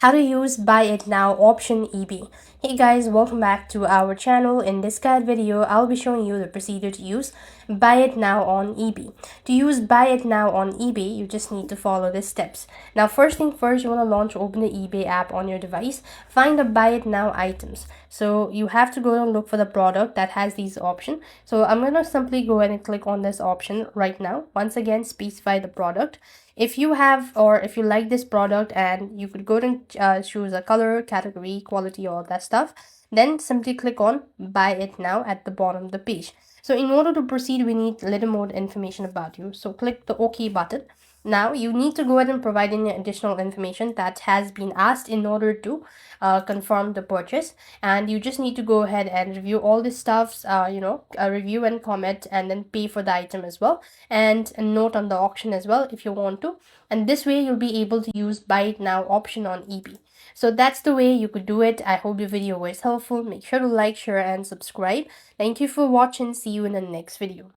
how to use buy it now option eBay. Hey guys, welcome back to our channel. In this guide video, I'll be showing you the procedure to use buy it now on eBay. To use buy it now on eBay, you just need to follow the steps. Now, first thing first, you want to open the eBay app on your device, find the buy it now items. So you have to go and look for the product that has these options. So I'm going to simply go ahead and click on this option right now. Once again, specify the product. If you have, or if you like this product, and you could go and choose a color, category, quality, all that stuff, then simply click on buy it now at the bottom of the page. So in order to proceed, we need a little more information about you. So click the OK button. Now you need to go ahead and provide any additional information that has been asked in order to confirm the purchase. And you just need to go ahead and review all this stuffs, review and comment, and then pay for the item as well, and a note on the auction as well if you want to. And this way you'll be able to use buy it now option on eBay. So that's the way you could do it. I hope the video was helpful. Make sure to like, share, and subscribe. Thank you for watching. See you in the next video.